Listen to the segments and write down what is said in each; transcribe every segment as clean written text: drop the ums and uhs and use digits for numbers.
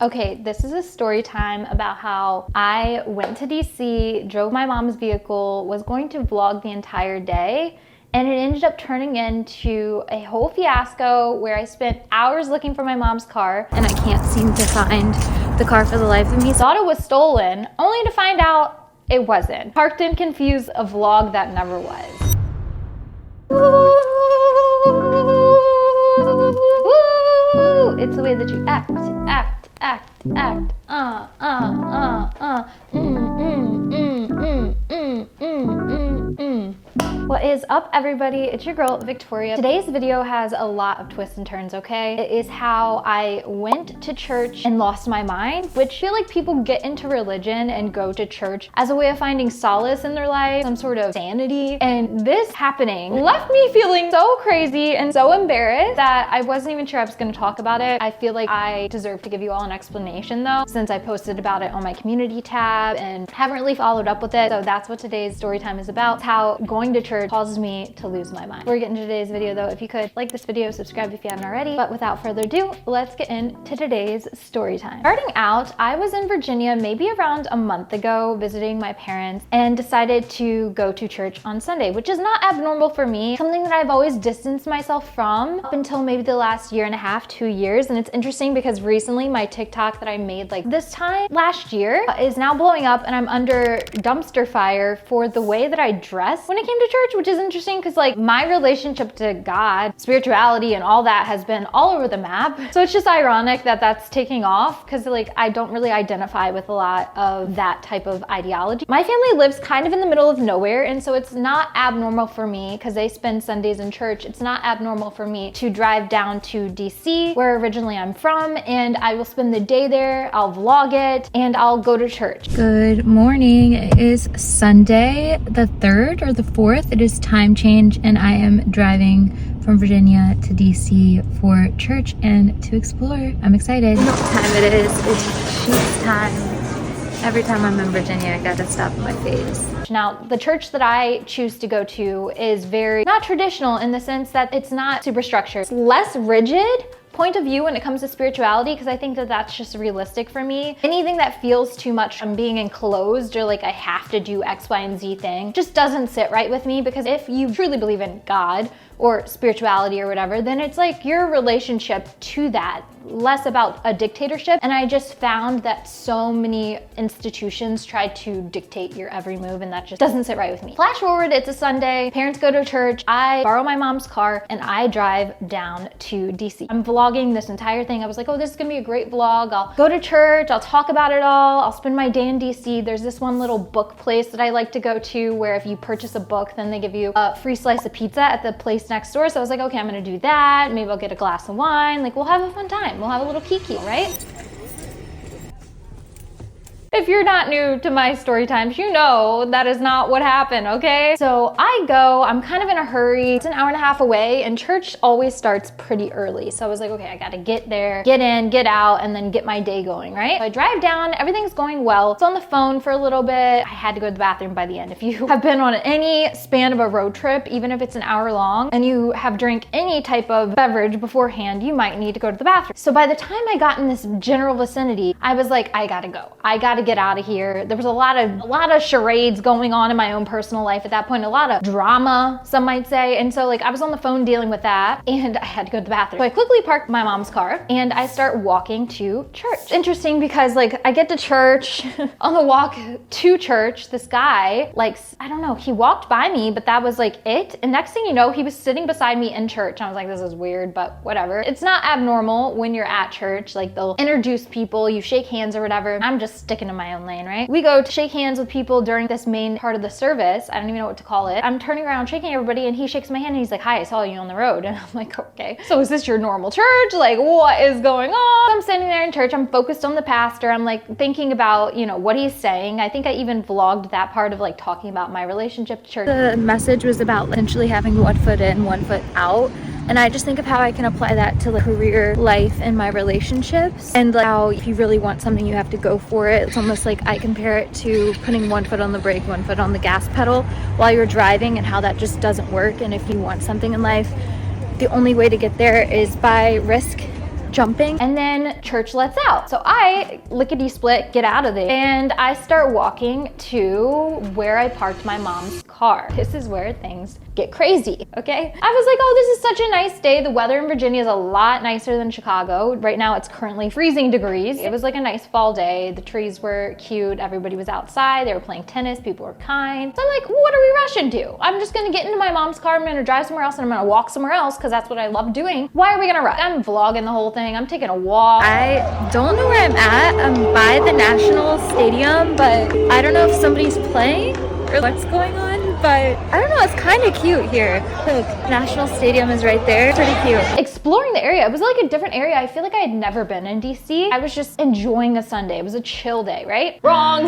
Okay, this is a story time about how I went to DC, drove my mom's vehicle, was going to vlog the entire day, and it ended up turning into a whole fiasco where I spent hours looking for my mom's car and I can't seem to find the car for the life of me. Thought it was stolen, only to find out it wasn't. Parked and confused, a vlog that never was. Woo! It's the way that you act. What is up, everybody? It's your girl, Victoria. Today's video has a lot of twists and turns, okay? It is how I went to church and lost my mind, which I feel like people get into religion and go to church as a way of finding solace in their life, some sort of sanity. And this happening left me feeling so crazy and so embarrassed that I wasn't even sure I was gonna talk about it. I feel like I deserve to give you all an explanation though, since I posted about it on my community tab and haven't really followed up with it. So that's what today's story time is about. It's how going to church causes me to lose my mind. Before we get into today's video though, if you could like this video, subscribe if you haven't already. But without further ado, let's get into today's story time. Starting out, I was in Virginia maybe around a month ago visiting my parents and decided to go to church on Sunday, which is not abnormal for me, something that I've always distanced myself from up until maybe the last year and a half, 2 years. And it's interesting because recently my TikTok that I made like this time last year is now blowing up and I'm under dumpster fire for the way that I dress when it came to church, which is interesting because like my relationship to God, spirituality and all that has been all over the map. So it's just ironic that that's taking off because like I don't really identify with a lot of that type of ideology. My family lives kind of in the middle of nowhere, and so it's not abnormal for me because they spend Sundays in church. It's not abnormal for me to drive down to DC, where originally I'm from, and I will spend the day there. I'll vlog it and I'll go to church. Good morning. It is Sunday the 3rd or the 4th. It is time change and I am driving from Virginia to DC for church and to explore. I'm excited. You know what time it is. It's sheets time. Every time I'm in Virginia, I gotta stop my face. Now, the church that I choose to go to is very not traditional in the sense that it's not super structured. It's less rigid point of view when it comes to spirituality, because I think that that's just realistic for me. Anything that feels too much from being enclosed or like I have to do X, Y, and Z thing just doesn't sit right with me, because if you truly believe in God or spirituality or whatever, then it's like your relationship to that, less about a dictatorship. And I just found that so many institutions try to dictate your every move, and that just doesn't sit right with me. Flash forward, it's a Sunday, parents go to church, I borrow my mom's car and I drive down to DC. I'm vlogging this entire thing. I was like, oh, this is gonna be a great vlog. I'll go to church, I'll talk about it all, I'll spend my day in DC. There's this one little book place that I like to go to where if you purchase a book, then they give you a free slice of pizza at the place next door. So I was like, okay, I'm gonna do that. Maybe I'll get a glass of wine. Like, we'll have a fun time. We'll have a little kiki, right? If you're not new to my story times, you know that is not what happened, okay? So I go, I'm kind of in a hurry. It's an hour and a half away and church always starts pretty early. So I was like, okay, I gotta get there, get in, get out, and then get my day going, right? So I drive down, everything's going well. It's on the phone for a little bit. I had to go to the bathroom by the end. If you have been on any span of a road trip, even if it's an hour long, and you have drank any type of beverage beforehand, you might need to go to the bathroom. So by the time I got in this general vicinity, I was like, I gotta go. I gotta get out of here. There was a lot of charades going on in my own personal life at that point, a lot of drama, some might say. And so like I was on the phone dealing with that and I had to go to the bathroom. So I quickly parked my mom's car and I start walking to church. It's interesting because like I get to church, on the walk to church, this guy, like, I don't know, he walked by me, but that was like it. And next thing you know, he was sitting beside me in church. And I was like, this is weird, but whatever. It's not abnormal when you're at church. Like they'll introduce people, you shake hands or whatever. I'm just sticking to my own lane, right? We go to shake hands with people during this main part of the service. I don't even know what to call it. I'm turning around, shaking everybody, and he shakes my hand and he's like, hi, I saw you on the road. And I'm like, okay, so is this your normal church? Like, what is going on? I'm standing there in church. I'm focused on the pastor. I'm like thinking about, you know, what he's saying. I think I even vlogged that part of like talking about my relationship to church. The message was about essentially having one foot in, one foot out. And I just think of how I can apply that to the career, life, and my relationships. And like how if you really want something, you have to go for it. It's almost like I compare it to putting one foot on the brake, one foot on the gas pedal while you're driving, and how that just doesn't work. And if you want something in life, the only way to get there is by risk, jumping, and then church lets out. So I lickety-split get out of there and I start walking to where I parked my mom's car. This is where things get crazy, okay? I was like, oh, this is such a nice day. The weather in Virginia is a lot nicer than Chicago. Right now it's currently freezing degrees. It was like a nice fall day. The trees were cute. Everybody was outside. They were playing tennis. People were kind. So I'm like, what are we rushing to? I'm just gonna get into my mom's car. I'm gonna drive somewhere else and I'm gonna walk somewhere else because that's what I love doing. Why are we gonna rush? I'm vlogging the whole thing. I'm taking a walk. I don't know where I'm at. I'm by the National Stadium, but I don't know if somebody's playing or what's going on, but I don't know, it's kind of cute here. Look, National Stadium is right there. Pretty cute. Exploring the area, it was like a different area. I feel like I had never been in DC. I was just enjoying a Sunday. It was a chill day, right? Wrong,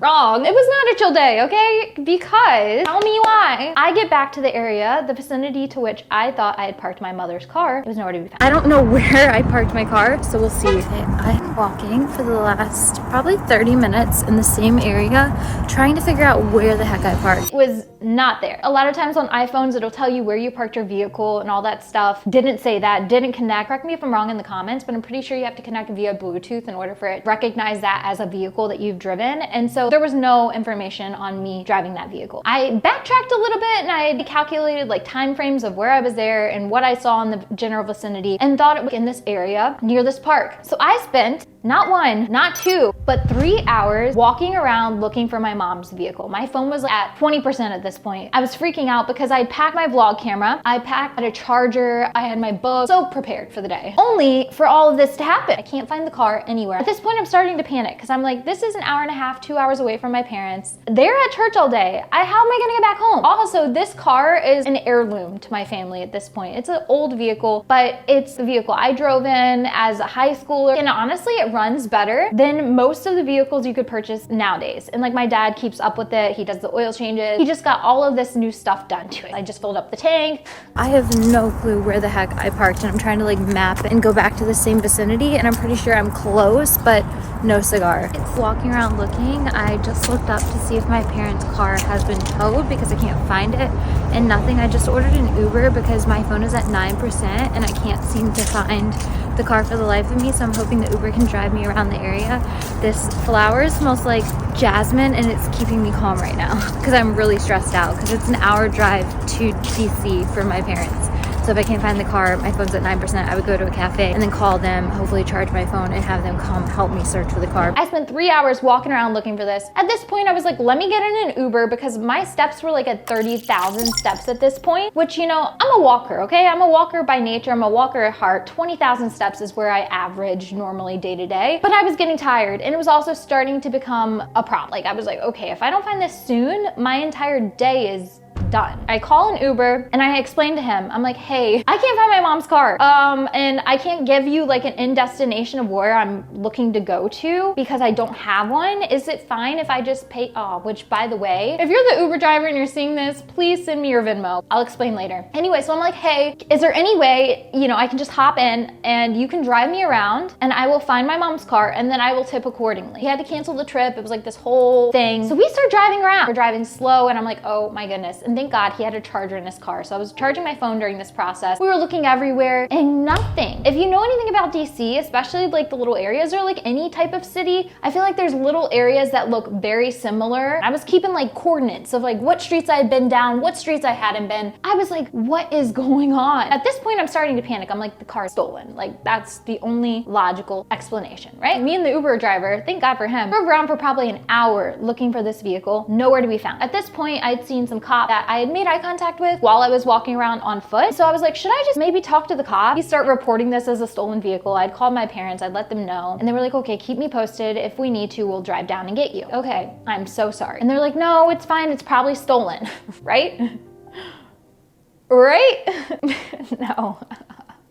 wrong. It was not a chill day, okay? Because, tell me why. I get back to the area, the vicinity to which I thought I had parked my mother's car. It was nowhere to be found. I don't know where I parked my car, so we'll see. I'm walking for the last probably 30 minutes in the same area, trying to figure out where the heck I parked. It was not there. A lot of times on iPhones, it'll tell you where you parked your vehicle and all that stuff. Didn't say that, didn't connect. Correct me if I'm wrong in the comments, but I'm pretty sure you have to connect via Bluetooth in order for it to recognize that as a vehicle that you've driven. And so there was no information on me driving that vehicle. I backtracked a little bit and I calculated like time frames of where I was there and what I saw in the general vicinity and thought it was in this area near this park. So I spent not one, not two, but 3 hours walking around looking for my mom's vehicle. My phone was at 20% at this point. I was freaking out because I'd packed my vlog camera, I packed a charger, I had my book, so prepared for the day. Only for all of this to happen. I can't find the car anywhere. At this point, I'm starting to panic because I'm like, this is an hour and a half, 2 hours away from my parents. They're at church all day. How am I gonna get back home? Also, this car is an heirloom to my family at this point. It's an old vehicle, but it's the vehicle I drove in as a high schooler. And honestly, it runs better than most of the vehicles you could purchase nowadays. And like my dad keeps up with it. He does the oil changes. He just got all of this new stuff done to it. I just filled up the tank. I have no clue where the heck I parked and I'm trying to like map and go back to the same vicinity and I'm pretty sure I'm close, but no cigar. It's walking around looking. I just looked up to see if my parents' car has been towed because I can't find it and nothing. I just ordered an Uber because my phone is at 9% and I can't seem to find the car for the life of me, so I'm hoping the Uber can drive me around the area. This flower smells like jasmine and it's keeping me calm right now because I'm really stressed out because it's an hour drive to DC for my parents. So if I can't find the car, my phone's at 9%, I would go to a cafe and then call them, hopefully charge my phone and have them come help me search for the car. I spent 3 hours walking around looking for this. At this point, I was like, let me get in an Uber because my steps were like at 30,000 steps at this point, which, you know, I'm a walker, okay? I'm a walker by nature, I'm a walker at heart. 20,000 steps is where I average normally day to day, but I was getting tired and it was also starting to become a problem. Like I was like, okay, if I don't find this soon, my entire day is done. I call an Uber and I explain to him, I'm like, hey, I can't find my mom's car. And I can't give you like an in destination of where I'm looking to go to because I don't have one. Is it fine if I just pay? Oh, which by the way, if you're the Uber driver and you're seeing this, please send me your Venmo. I'll explain later. Anyway, so I'm like, hey, is there any way, you know, I can just hop in and you can drive me around and I will find my mom's car and then I will tip accordingly. He had to cancel the trip. It was like this whole thing. So we start driving around. We're driving slow and I'm like, oh my goodness. And thank God he had a charger in his car. So I was charging my phone during this process. We were looking everywhere and nothing. If you know anything about DC, especially like the little areas or like any type of city, I feel like there's little areas that look very similar. I was keeping like coordinates of like what streets I had been down, what streets I hadn't been. I was like, what is going on? At this point, I'm starting to panic. I'm like, the car's stolen. Like that's the only logical explanation, right? Me and the Uber driver, thank God for him, drove around for probably an hour looking for this vehicle, nowhere to be found. At this point, I'd seen some cop that I had made eye contact with while I was walking around on foot. So I was like, should I just maybe talk to the cop? He started reporting this as a stolen vehicle. I'd called my parents, I'd let them know. And they were like, okay, keep me posted. If we need to, we'll drive down and get you. Okay, I'm so sorry. And they're like, no, it's fine. It's probably stolen, right? Right? No.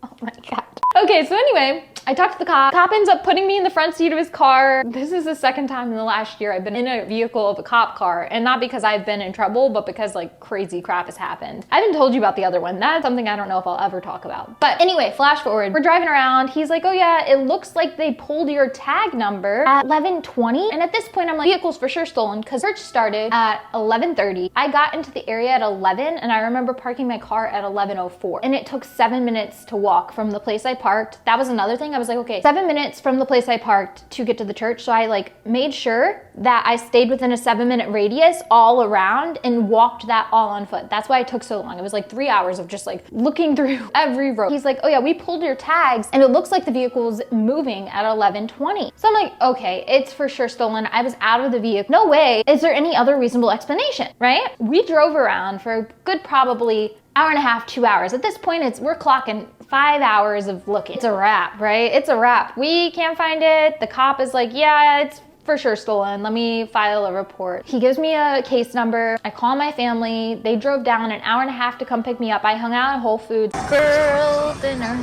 Oh my God. Okay, so anyway, I talked to the cop. Cop ends up putting me in the front seat of his car. This is the second time in the last year I've been in a vehicle of a cop car, and not because I've been in trouble, but because like crazy crap has happened. I haven't told you about the other one. That's something I don't know if I'll ever talk about. But anyway, flash forward. We're driving around. He's like, oh yeah, it looks like they pulled your tag number at 11:20. And at this point, I'm like, vehicle's for sure stolen, because search started at 11:30. I got into the area at 11, and I remember parking my car at 11:04. And it took 7 minutes to walk from the place I parked. That was another thing. I was like, okay, 7 minutes from the place I parked to get to the church. So I like made sure that I stayed within a 7-minute radius all around and walked that all on foot. That's why it took so long. It was like 3 hours of just like looking through every road. He's like, oh yeah, we pulled your tags and it looks like the vehicle was moving at 11:20. So I'm like, okay, it's for sure stolen. I was out of the vehicle. No way. Is there any other reasonable explanation, right? We drove around for a good probably hour and a half, 2 hours. At this point, we're clocking 5 hours of looking. It's a wrap, right? It's a wrap. We can't find it. The cop is like, yeah, it's for sure stolen. Let me file a report. He gives me a case number. I call my family. They drove down an hour and a half to come pick me up. I hung out at Whole Foods. Girl dinner.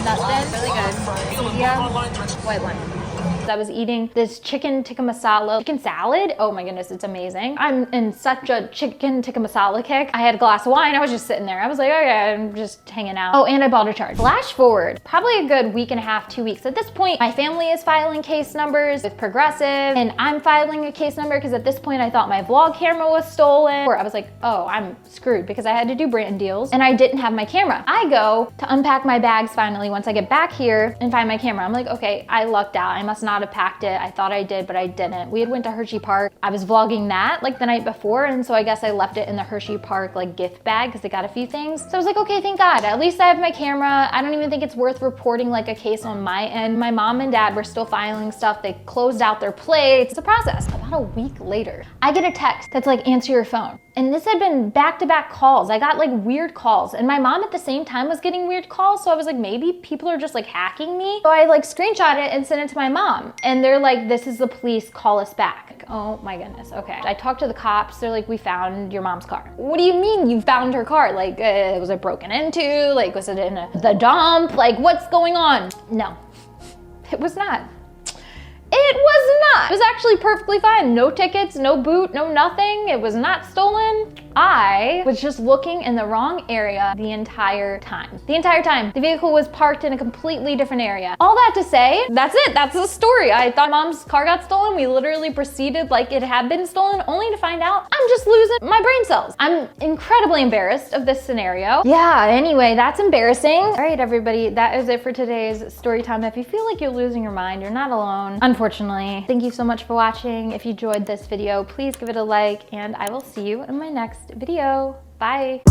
Nothing. Really good. Yeah. White wine. I was eating this chicken tikka masala chicken salad. Oh my goodness, it's amazing. I'm in such a chicken tikka masala kick. I had a glass of wine. I was just sitting there. I was like, okay, I'm just hanging out. Oh, and I bought a charge. Flash forward, probably a good week and a half, 2 weeks. At this point, my family is filing case numbers with Progressive, and I'm filing a case number because at this point I thought my vlog camera was stolen. Or I was like, oh, I'm screwed because I had to do brand deals and I didn't have my camera. I go to unpack my bags finally once I get back here and find my camera. I'm like, okay, I lucked out. I must not have packed it. I thought I did, but I didn't. We had went to Hershey Park. I was vlogging that like the night before, and so I guess I left it in the Hershey Park like gift bag because they got a few things. So I was like, okay, thank God. At least I have my camera. I don't even think it's worth reporting like a case on my end. My mom and dad were still filing stuff. They closed out their plates. It's a process. About a week later, I get a text that's like, answer your phone. And this had been back-to-back calls. I got like weird calls, and my mom at the same time was getting weird calls. So I was like, maybe people are just like hacking me. So I like screenshot it and sent it to my mom. And they're like, this is the police, call us back. Like, oh my goodness, okay. I talked to the cops. They're like, we found your mom's car. What do you mean you found her car? Like, was it broken into? Like, was it in the dump? Like, what's going on? No, it was not. It was not. It was actually perfectly fine. No tickets, no boot, no nothing. It was not stolen. I was just looking in the wrong area the entire time. The entire time. The vehicle was parked in a completely different area. All that to say, that's it. That's the story. I thought mom's car got stolen. We literally proceeded like it had been stolen, only to find out I'm just losing my brain cells. I'm incredibly embarrassed of this scenario. Yeah, anyway, that's embarrassing. All right, everybody, that is it for today's story time. If you feel like you're losing your mind, you're not alone, unfortunately. Thank you so much for watching. If you enjoyed this video, please give it a like, and I will see you in my next video. Bye.